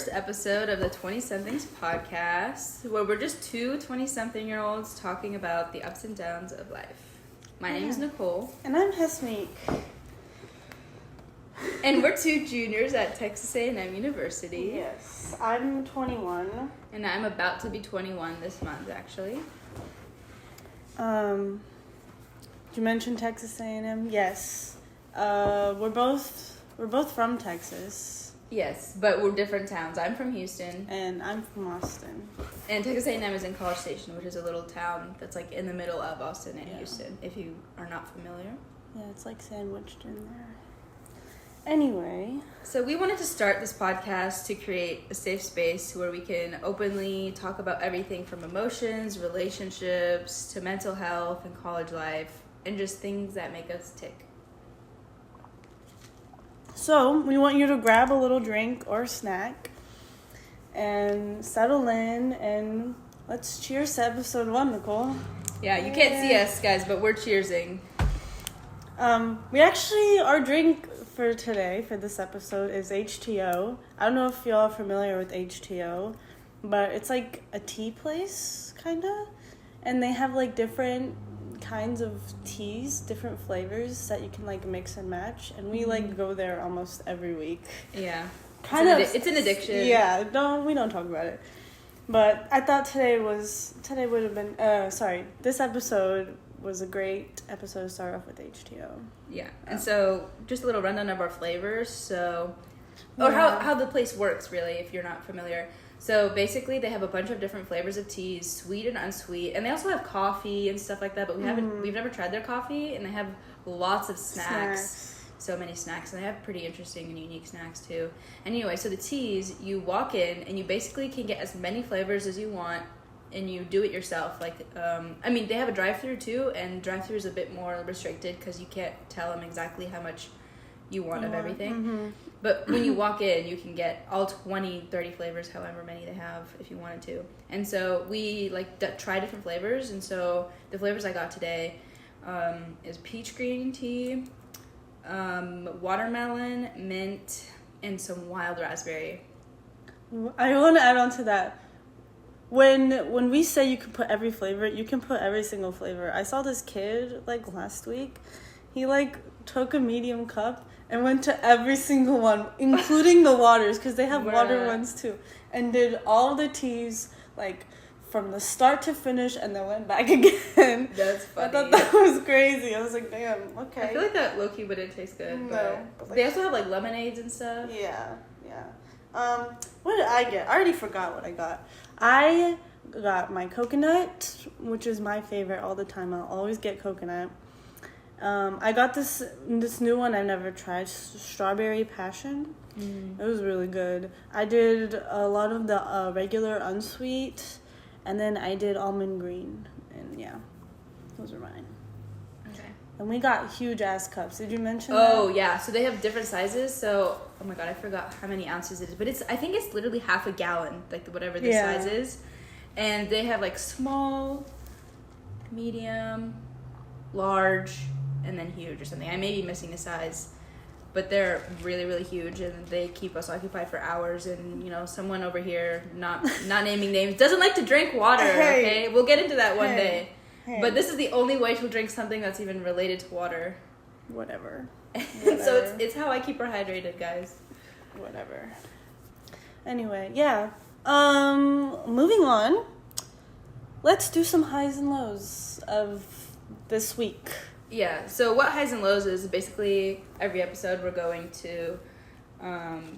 first episode of the 20-somethings podcast, where we're just two 20-something-year-olds talking about the ups and downs of life. My name is Nicole. And I'm Hasmik. And we're two juniors at Texas A&M University. Yes, I'm 21. And I'm about to be 21 this month, actually. Did you mention Texas A&M? Yes. We're both from Texas. Yes, but we're different towns. I'm from Houston. And I'm from Austin. And Texas A&M is in College Station, which is a little town that's like in the middle of Austin and Houston, if you are not familiar. Yeah, it's like sandwiched in there. Anyway. So we wanted to start this podcast to create a safe space where we can openly talk about everything from emotions, relationships, to mental health and college life, and just things that make us tick. So, we want you to grab a little drink or snack and settle in, and let's cheers to episode 1, Nicole. Yeah, you can't see us, guys, but we're cheersing. Our drink for today, for this episode, is H2O. I don't know if y'all are familiar with H2O, but it's like a tea place, kind of. And they have like different kinds of teas, different flavors that you can like mix and match. And we like go there almost every week. Yeah. It's an addiction. Yeah, we don't talk about it. But I thought this episode was a great episode to start off with H2O. Yeah. And so just a little rundown of our flavors. So, or how the place works, really, if you're not familiar. So basically they have a bunch of different flavors of teas, sweet and unsweet. And they also have coffee and stuff like that, but we've never tried their coffee, and they have lots of snacks. So many snacks, and they have pretty interesting and unique snacks too. Anyway, so the teas, you walk in and you basically can get as many flavors as you want, and you do it yourself. Like, they have a drive-thru too, and drive-thru is a bit more restricted because you can't tell them exactly how much you want of everything. Mm-hmm. But when you walk in, you can get all 20, 30 flavors, however many they have, if you wanted to. And so we try different flavors, and so the flavors I got today is peach green tea, watermelon, mint, and some wild raspberry. I want to add on to that. When we say you can put every flavor, you can put every single flavor. I saw this kid last week. He took a medium cup and went to every single one, including the waters, because they have water ones too, and did all the teas from the start to finish, and then went back again. That's funny. I thought that was crazy. I was like, damn, okay. I feel like that low-key wouldn't taste good. No, but they also have lemonades and stuff. Yeah. What did I get? I already forgot what I got. I got my coconut, which is my favorite all the time. I'll always get coconut. I got this new one I've never tried, strawberry passion. It was really good. I did a lot of the regular unsweet, and then I did almond green, and yeah, those are mine. Okay. And we got huge ass cups. Did you mention that? Oh yeah, so they have different sizes. So oh my god, I forgot how many ounces it is, but I think it's literally half a gallon, whatever the size is. And they have small, medium, large, and then huge or something. I may be missing a size, but they're really, really huge, and they keep us occupied for hours. And someone over here, not naming names, doesn't like to drink water. Hey. Okay, we'll get into that one day. Hey. But this is the only way she'll drink something that's even related to water. Whatever. So it's how I keep her hydrated, guys. Whatever. Anyway, yeah. Moving on. Let's do some highs and lows of this week. Yeah, so what highs and lows is basically every episode we're going to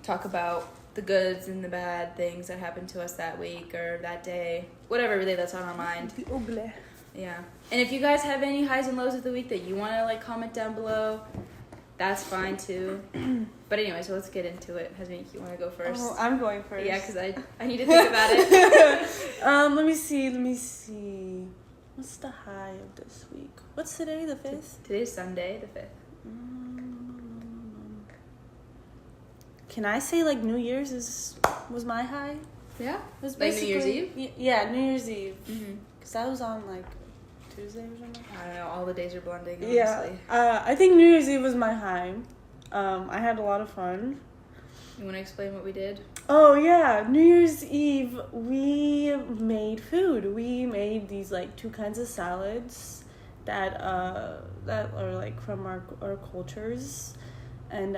talk about the goods and the bad things that happened to us that week or that day, whatever really that's on our mind. The ugly. Yeah. And if you guys have any highs and lows of the week that you want to comment down below, that's fine too. But anyway, so let's get into it. Hasmik, you want to go first? Oh, I'm going first. Yeah, because I need to think about it. Let me see. What's the high of this week? What's today, the 5th? Today's Sunday, the 5th. Can I say New Year's was my high? Yeah? It was New Year's Eve? Yeah, New Year's Eve. Mm-hmm. Because that was on Tuesday or something. I don't know, all the days are blending, honestly. Yeah, I think New Year's Eve was my high. I had a lot of fun. You want to explain what we did? Oh yeah, New Year's Eve we made food. We made these like 2 kinds of salads that are like from our cultures, and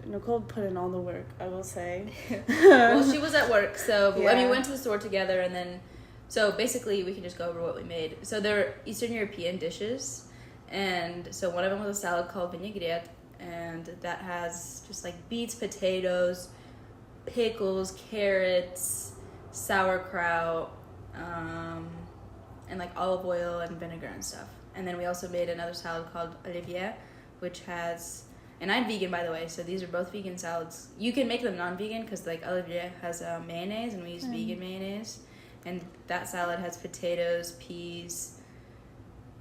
Nicole put in all the work, I will say. Well, she was at work, so Yeah. we went to the store together, and then so basically we can just go over what we made. So they're Eastern European dishes, and so one of them was a salad called vinaigrette, and that has just like beets, potatoes, pickles, carrots, sauerkraut, and like olive oil and vinegar and stuff. And then we also made another salad called Olivier, which has, and I'm vegan, by the way, so these are both vegan salads. You can make them non-vegan because like Olivier has mayonnaise, and we use vegan mayonnaise. And that salad has potatoes, peas,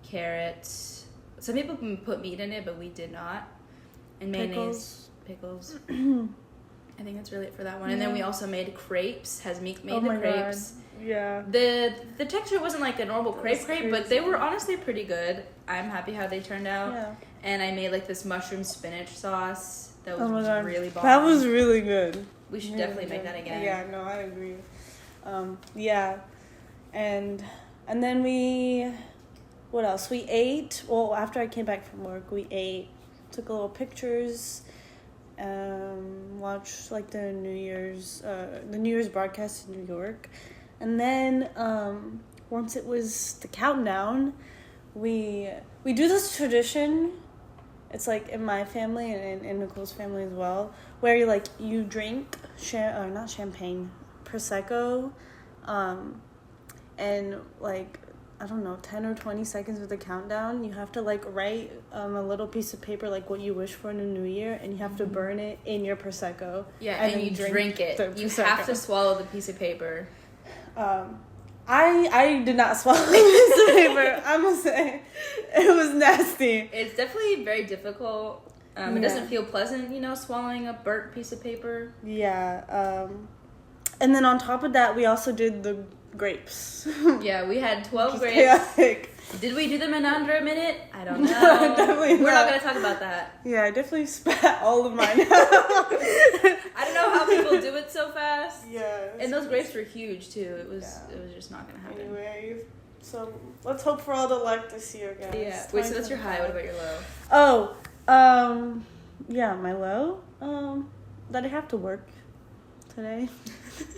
carrots. Some people can put meat in it, but we did not. And mayonnaise, pickles. I think that's really it for that one. And then we also made crepes. Hasmik made the crepes. God. Yeah. The texture wasn't like a normal crepe, but they were honestly pretty good. I'm happy how they turned out. Yeah. And I made like this mushroom spinach sauce that was really bomb. That was really good. We should definitely make that again. Yeah, no, I agree. Yeah. And then what else? We ate. Well, after I came back from work, we ate, took a little pictures, watched like the New Year's broadcast in New York. And then once it was the countdown, we do this tradition. It's like in my family and in Nicole's family as well, where you drink not champagne, prosecco, and like I don't know, 10 or 20 seconds with the countdown, you have to like write a little piece of paper like what you wish for in the new year, and you have to burn it in your prosecco. Yeah, and you drink it. You have to swallow the piece of paper. I did not swallow the piece of paper. I must say, it was nasty. It's definitely very difficult. It doesn't feel pleasant, swallowing a burnt piece of paper. Yeah. And then on top of that, we also did the grapes. Yeah, we had 12 grapes. Chaotic. Did we do them in under a minute? I don't know. No, definitely We're not going to talk about that. Yeah, I definitely spat all of mine out. I don't know how people do it so fast. Yeah. And those grapes were huge too. It was just not going to happen. Anyway, so let's hope for all the luck this year, guys. Yeah. Wait, so that's your high. What about your low? Oh, yeah, my low, that I have to work today.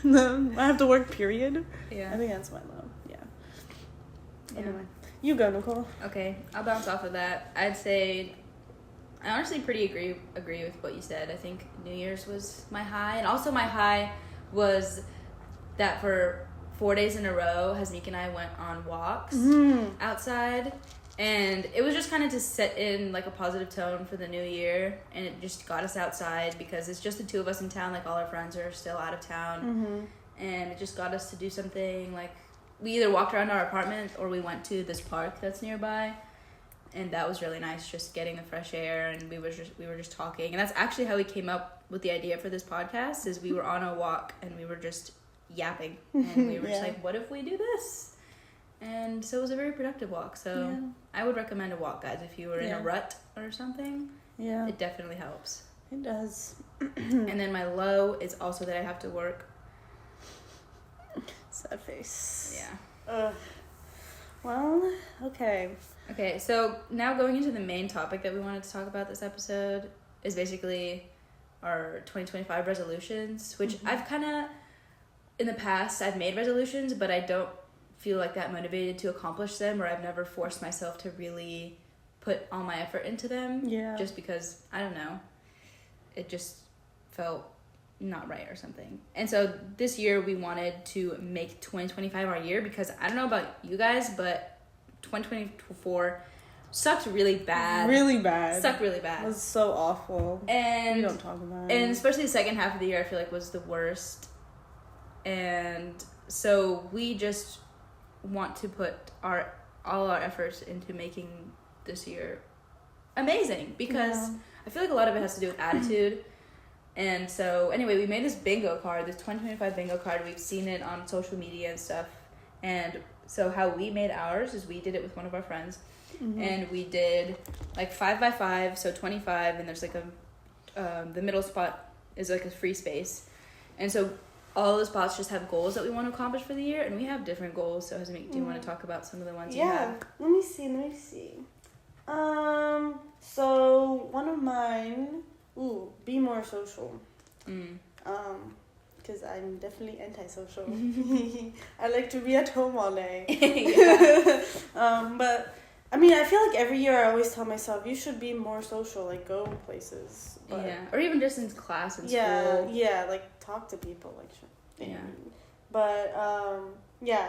I have to work, period. Yeah. I think that's my low. Yeah. Anyway, you go, Nicole. Okay, I'll bounce off of that. I'd say I honestly pretty agree with what you said. I think New Year's was my high, and also my high was that for 4 days in a row, Hasmik and I went on walks outside. And it was just kind of to set in like a positive tone for the new year, and it just got us outside because it's just the two of us in town. Like all our friends are still out of town, and it just got us to do something. Like we either walked around our apartment or we went to this park that's nearby, and that was really nice. Just getting the fresh air, and we were just talking, and that's actually how we came up with the idea for this podcast. Is we were on a walk and we were just yapping, and we were just like, "What if we do this?" And so it was a very productive walk. So I would recommend a walk, guys, if you were in a rut or something. Yeah. It definitely helps. It does. And then my low is also that I have to work. Sad face. Yeah. Well, okay. Okay, so now going into the main topic that we wanted to talk about this episode is basically our 2025 resolutions, which I've kind of, in the past, I've made resolutions, but I don't feel like that motivated to accomplish them, or I've never forced myself to really put all my effort into them. Yeah. Just because, I don't know, it just felt not right or something. And so this year we wanted to make 2025 our year, because I don't know about you guys, but 2024 sucked really bad. Really bad. Sucked really bad. It was so awful. And we don't talk about it. And especially the second half of the year, I feel like was the worst. And so we just want to put all our efforts into making this year amazing, because I feel like a lot of it has to do with attitude. And so anyway, we made this bingo card, this 2025 bingo card. We've seen it on social media and stuff. And so how we made ours is we did it with one of our friends, and we did like 5 by 5, so 25, and there's like the middle spot is like a free space. And so all the spots just have goals that we want to accomplish for the year, and we have different goals. So Hasmik, do you want to talk about some of the ones you have? Let me see. So one of mine, be more social. Because I'm definitely antisocial. I like to be at home all day. But I mean, I feel like every year I always tell myself, you should be more social, like go places. But, or even just in class and school. Yeah, like talk to people, like But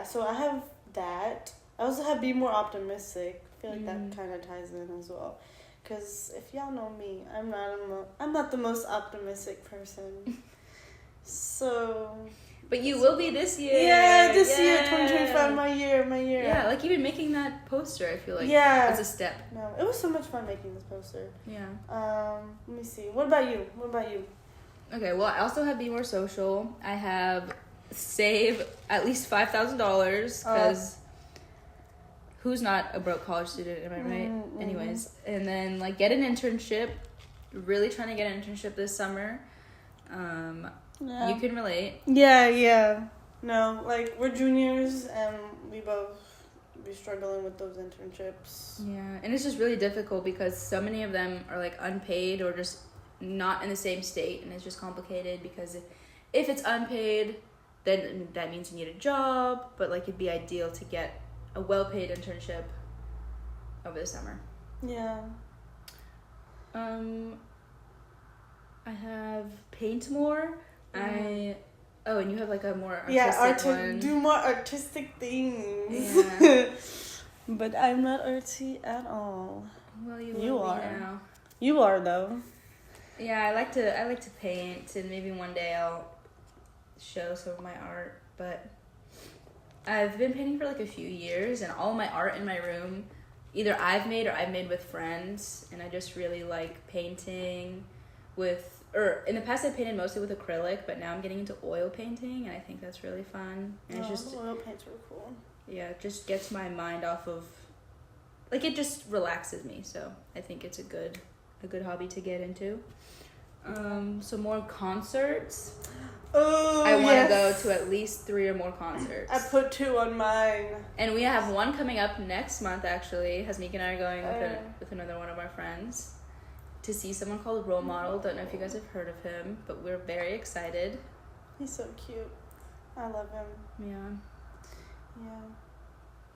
so I have that. I also have be more optimistic. I feel like that kind of ties in as well. Because if y'all know me, I'm not the most optimistic person. So. But you will be this year. Yeah, this year, 2025, my year. Yeah, like even making that poster, I feel like it's a step. No, it was so much fun making this poster. Yeah. Let me see. What about you? Okay, well, I also have be more social. I have save at least $5,000 because who's not a broke college student, am I right? Anyways, and then like get an internship. Really trying to get an internship this summer. You can relate. Yeah. No, like we're juniors and we both be struggling with those internships. Yeah, and it's just really difficult because so many of them are like unpaid or just not in the same state, and it's just complicated because if it's unpaid, then that means you need a job, but like it'd be ideal to get a well-paid internship over the summer. Yeah. I have paint more. And you have like a more artistic one. Do more artistic things. Yeah. But I'm not artsy at all. Well, you are now. You are though. Yeah, I like to paint, and maybe one day I'll show some of my art. But I've been painting for like a few years, and all my art in my room, either I've made or I've made with friends, and I just really like painting in the past I painted mostly with acrylic, but now I'm getting into oil painting, and I think that's really fun. And it's just oil paints are cool. Yeah, it just gets my mind off of, like, it just relaxes me. So I think it's a good hobby to get into. So more concerts. Oh, I want to go to at least 3 or more concerts. I put 2 on mine. And we have one coming up next month, actually. Hasmik and I are going with another one of our friends to see someone called Role Model. Don't know if you guys have heard of him, but we're very excited. He's so cute. I love him.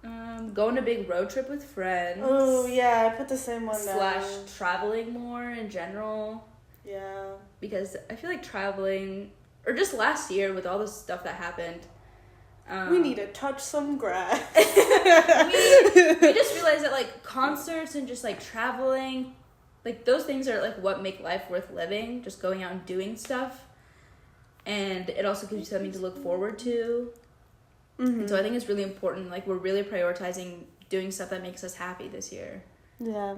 Yeah. Going a big road trip with friends. Oh, yeah, I put the same one down. / traveling more in general. Yeah. Because I feel like traveling, or just last year with all the stuff that happened. We need to touch some grass. we just realized that like concerts and just like traveling, like those things are like what make life worth living. Just going out and doing stuff. And it also gives you something to look forward to. And so I think it's really important. Like we're really prioritizing doing stuff that makes us happy this year. Yeah.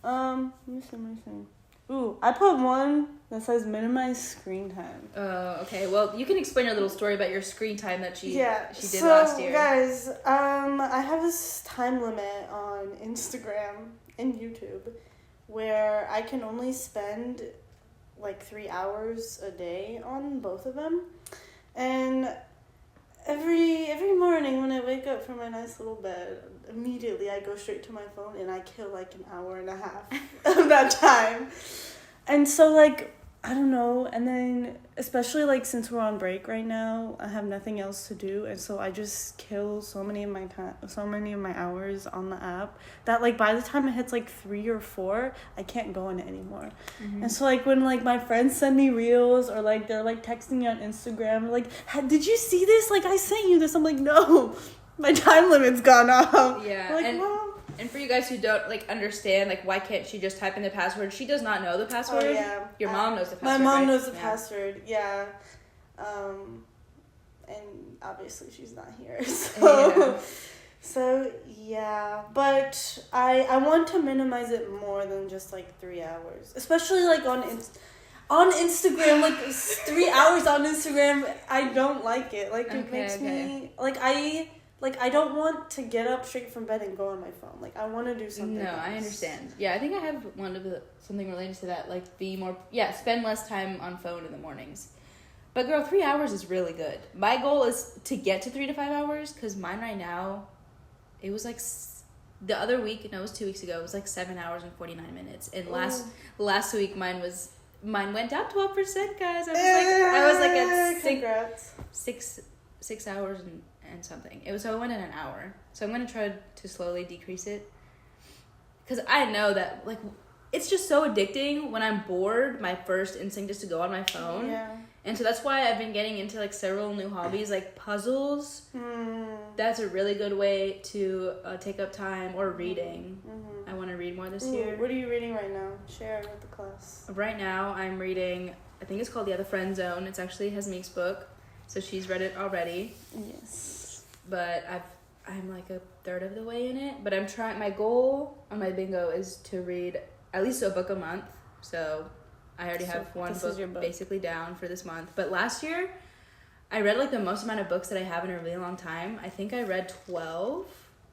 Let me see. Ooh, I put one that says minimize screen time. Okay. Well, you can explain your little story about your screen time that she did last year. So, guys, I have this time limit on Instagram and YouTube where I can only spend like 3 hours a day on both of them. And every morning when I wake up from my nice little bed, immediately I go straight to my phone and I kill like an hour and a half of that time. And so like, I don't know, and then especially like since we're on break right now, I have nothing else to do, and so I just kill so many of my hours on the app that like by the time it hits like 3 or 4, I can't go on it anymore. And so like when like my friends send me reels or like they're like texting me on Instagram like, did you see this? Like I sent you this. I'm like, no, my time limit's gone up. Yeah. Like, and for you guys who don't like understand, like why can't she just type in the password? She does not know the password. Oh, yeah. Your mom knows the password. My mom right? knows the password. Yeah. And obviously she's not here. So yeah, but I want to minimize it more than just like 3 hours, especially like on Instagram. Like 3 hours on Instagram, I don't like it. Like it makes me like like, I don't want to get up straight from bed and go on my phone. Like, I want to do something No, else. I understand. Yeah, I think I have something related to that. Like, spend less time on phone in the mornings. But girl, 3 hours is really good. My goal is to get to 3 to 5 hours, because mine right now, it was like, the other week, no, it was 2 weeks ago, it was like 7 hours and 49 minutes. And last week, mine went down 12%, guys. I was like at congrats. 6 hours and something. So it went in an hour. So I'm going to try to slowly decrease it. Because I know that, like, it's just so addicting. When I'm bored, my first instinct is to go on my phone. Yeah. And so that's why I've been getting into, like, several new hobbies, like puzzles. That's a really good way to take up time, or reading. I want to read more this year. What are you reading right now? Share with the class. Right now, I'm reading, I think it's called The Friend Zone. It's actually Hasmik's book. So she's read it already. Yes. But I'm like a third of the way in it. But I'm trying, my goal on my bingo is to read at least a book a month. So I already have one book basically down for this month. But last year, I read like the most amount of books that I have in a really long time. I think I read 12,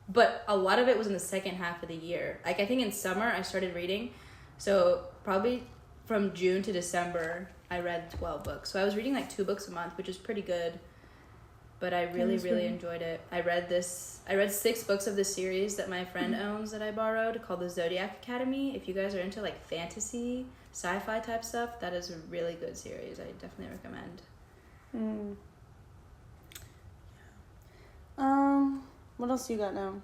but a lot of it was in the second half of the year. Like, I think in summer I started reading. So probably from June to December, I read 12 books. So I was reading like 2 books a month, which is pretty good. But I really enjoyed it. I read 6 books of the series that my friend owns that I borrowed, called the Zodiac Academy. If you guys are into like fantasy, sci-fi type stuff, that is a really good series. I definitely recommend. What else you got now?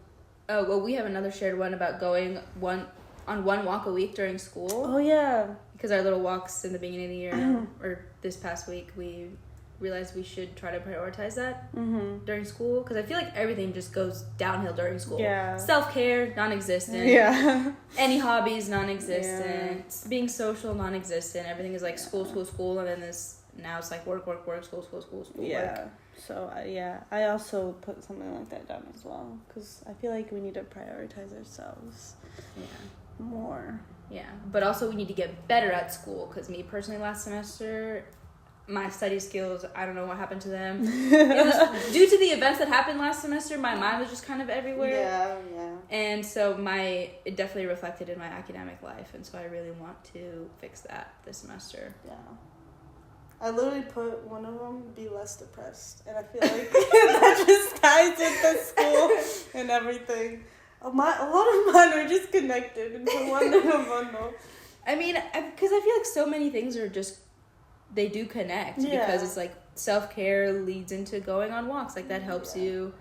Oh, well, we have another shared one about going one walk a week during school. Oh, yeah. Because our little walks in the beginning of the year, or this past week, we realized we should try to prioritize that during school. Because I feel like everything just goes downhill during school. Yeah. Self-care, non-existent. Yeah. Any hobbies, non-existent. Yeah. Being social, non-existent. Everything is like school, and then now it's like work, school, yeah. work. So, I also put something like that down as well. Because I feel like we need to prioritize ourselves more. Yeah, but also we need to get better at school. Because me personally, last semester, my study skills, I don't know what happened to them. It was due to the events that happened last semester. My mind was just kind of everywhere. Yeah. And so it definitely reflected in my academic life. And so I really want to fix that this semester. Yeah. I literally put one of them, be less depressed. And I feel like that just ties into school and everything. A lot of mine are just connected into one little bundle. I mean, because I feel like so many things are just, they do connect. Yeah. Because it's like self-care leads into going on walks. Like, that helps you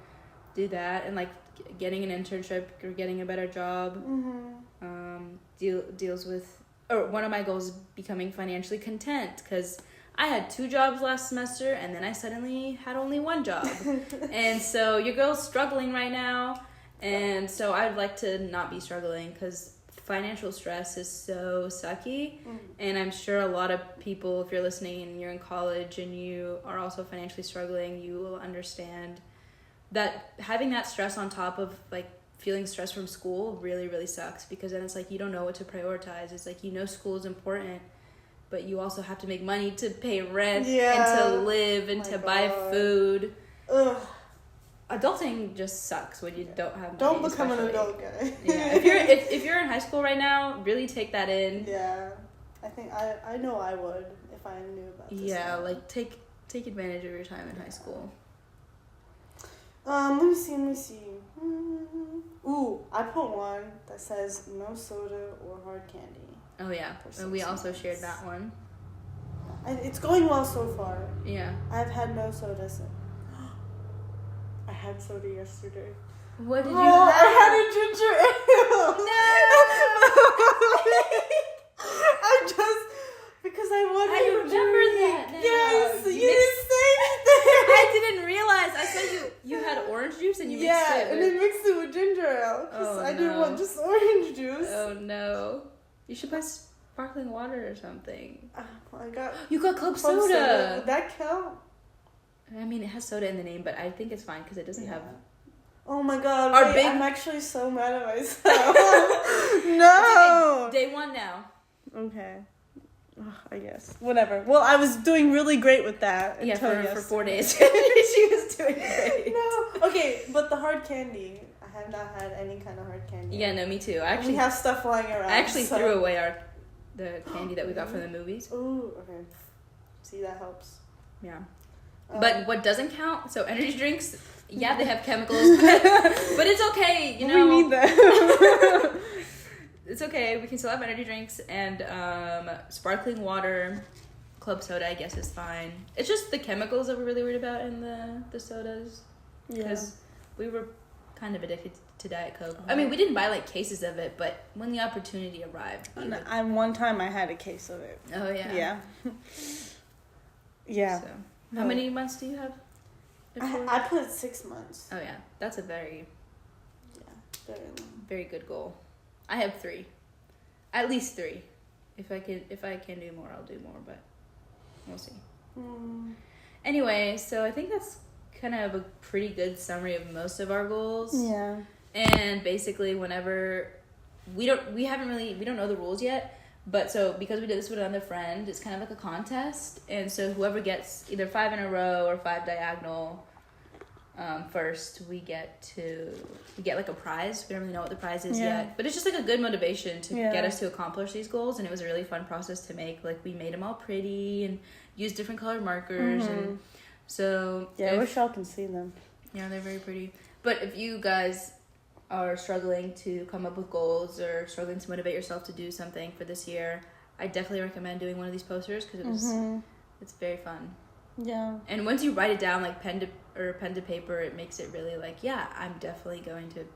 do that. And like getting an internship or getting a better job deals with, or one of my goals is becoming financially content. Because I had 2 jobs last semester, and then I suddenly had only 1 job. And so your girl's struggling right now, and so I'd like to not be struggling, because financial stress is so sucky. And I'm sure a lot of people, if you're listening and you're in college and you are also financially struggling, you will understand that having that stress on top of like feeling stress from school really, really sucks, because then it's like you don't know what to prioritize. It's like, school is important, but you also have to make money to pay rent and to live and to buy food. Ugh. Adulting just sucks when you don't have money. Don't become an adult guy. Yeah. If you're in high school right now, really take that in. Yeah. I think I know I would if I knew about this. Yeah, like take advantage of your time in high school. Let me see. Ooh, I put one that says no soda or hard candy. Oh, yeah. And we also shared that one. It's going well so far. Yeah. I've had no soda since. I had soda yesterday. What did you have? I had a ginger ale. No! Because I wanted I remember that now. Yes, you didn't say anything. I didn't realize. I saw you had orange juice and you mixed it. Yeah, and I mixed it with ginger ale. Because I didn't want just orange juice. Oh, no. You should buy sparkling water or something. You got club soda. Would that count? I mean, it has soda in the name, but I think it's fine because it doesn't have... Oh my god, I'm actually so mad at myself. No! Okay. Day 1 now. Okay. I guess. Whatever. Well, I was doing really great with that. Yeah, for 4 days. She was doing great. No. Okay, but the hard candy. I have not had any kind of hard candy. Yeah, no, me too. We have stuff flying around. I actually threw away the candy that we got from the movies. Ooh, okay. See, that helps. Yeah. But what doesn't count, so energy drinks, yeah, they have chemicals, but it's okay, you know. We need that. It's okay, we can still have energy drinks, and sparkling water, club soda, I guess, is fine. It's just the chemicals that we're really worried about in the sodas. Because we were kind of addicted to Diet Coke. I mean, we didn't buy, like, cases of it, but when the opportunity arrived. One time I had a case of it. Oh, yeah. Yeah. Yeah. So, how many months do you have? I put 6 months. Oh, yeah. That's a very very good goal. I have 3. At least 3. If I can do more, I'll do more, but we'll see. Anyway, so I think that's kind of a pretty good summary of most of our goals. Yeah. And basically whenever we don't know the rules yet, but so because we did this with another friend, it's kind of like a contest, and so whoever gets either 5 in a row or 5 diagonal first, we get like a prize. We don't really know what the prize is yet, but it's just like a good motivation to get us to accomplish these goals. And it was a really fun process to make. Like, we made them all pretty and used different colored markers, and so I wish y'all can see them. Yeah, they're very pretty. But if you guys are struggling to come up with goals or struggling to motivate yourself to do something for this year, I definitely recommend doing one of these posters because it's very fun. Yeah. And once you write it down, like pen to paper, it makes it really like, yeah, I'm definitely going to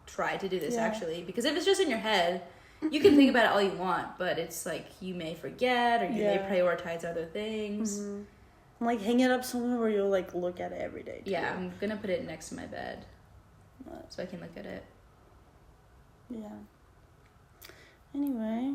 try to do this actually. Because if it's just in your head, you can think about it all you want, but it's like you may forget or you may prioritize other things. Like, hang it up somewhere where you'll like look at it every day too. Yeah, I'm gonna put it next to my bed so I can look at it. Yeah. Anyway,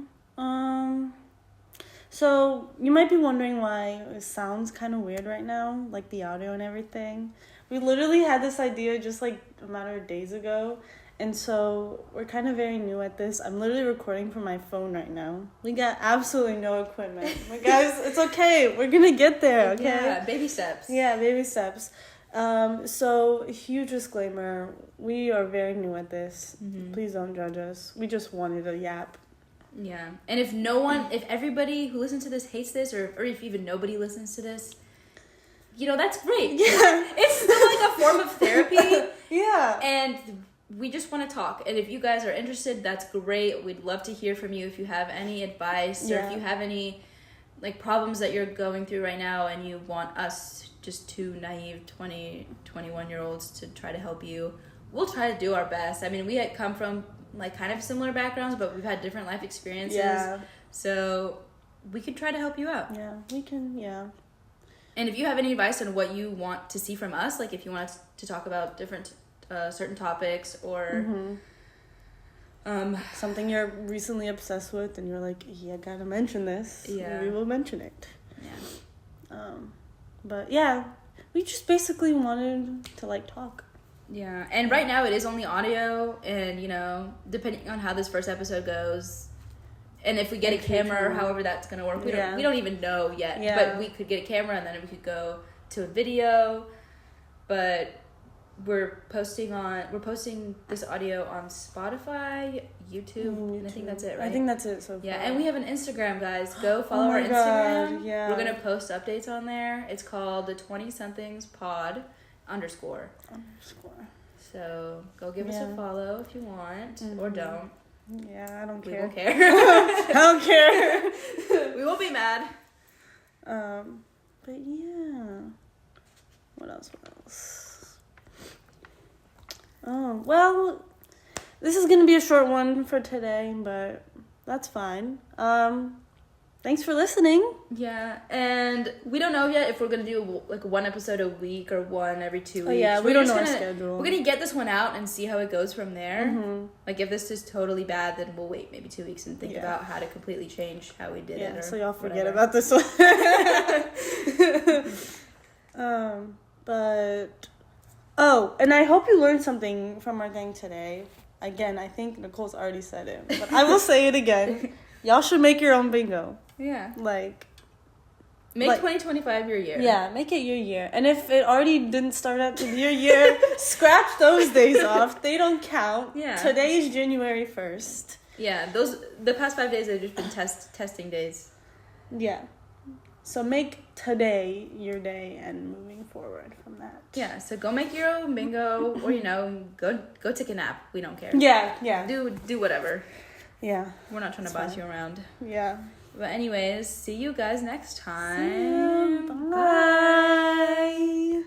so you might be wondering why it sounds kind of weird right now, like the audio and everything. We literally had this idea just like a matter of days ago, and so we're kind of very new at this. I'm literally recording from my phone right now. We got absolutely no equipment. But guys, it's okay. We're gonna get there, okay? Yeah, baby steps. Yeah, baby steps. So, huge disclaimer, we are very new at this. Please don't judge us. We just wanted a yap. Yeah. And if everybody who listens to this hates this, or if even nobody listens to this, you know, that's great. Yeah. It's still like a form of therapy. Yeah. And we just want to talk. And if you guys are interested, that's great. We'd love to hear from you if you have any advice or if you have any like problems that you're going through right now and you want us, just 2 naive 21-year-olds, to try to help you. We'll try to do our best. I mean, we had come from like kind of similar backgrounds, but we've had different life experiences. Yeah. So we could try to help you out. Yeah, we can, And if you have any advice on what you want to see from us, like if you want us to talk about different certain topics or something you're recently obsessed with and you're like, yeah, gotta mention this. Yeah. We will mention it. Yeah. But yeah, we just basically wanted to like talk. Yeah, and right now it is only audio, and you know, depending on how this first episode goes, and if we get a camera or however that's gonna work, we don't even know yet. Yeah. But we could get a camera and then we could go to a video. But we're posting this audio on Spotify, YouTube, and I think that's it, right? I think that's it so far. Yeah, and we have an Instagram, guys. Go follow our Instagram. Yeah. We're gonna post updates on there. It's called the 20-somethings pod _. So go give us a follow if you want, or don't. Yeah, I don't care. We won't care. I don't care. We won't be mad. But yeah. What else? Oh, well, this is going to be a short one for today, but that's fine. Thanks for listening. Yeah, and we don't know yet if we're going to do like 1 episode a week or 1 every 2 weeks. Oh, yeah, we don't know our schedule. We're going to get this one out and see how it goes from there. Like, if this is totally bad, then we'll wait maybe 2 weeks and think about how to completely change how we did it. Or so y'all forget about this one. But... Oh, and I hope you learned something from our thing today. Again, I think Nicole's already said it, but I will say it again. Y'all should make your own bingo. Yeah. Like, Make 2025 your year. Yeah, make it your year. And if it already didn't start out to be your year, scratch those days off. They don't count. Yeah. Today is January 1st. Yeah, the past 5 days have just been testing days. Yeah. So make today your day and moving forward from that. Yeah, so go make your own bingo or, go take a nap. We don't care. Yeah. Do whatever. Yeah. We're not trying to boss you around. Yeah. But anyways, see you guys next time. Bye.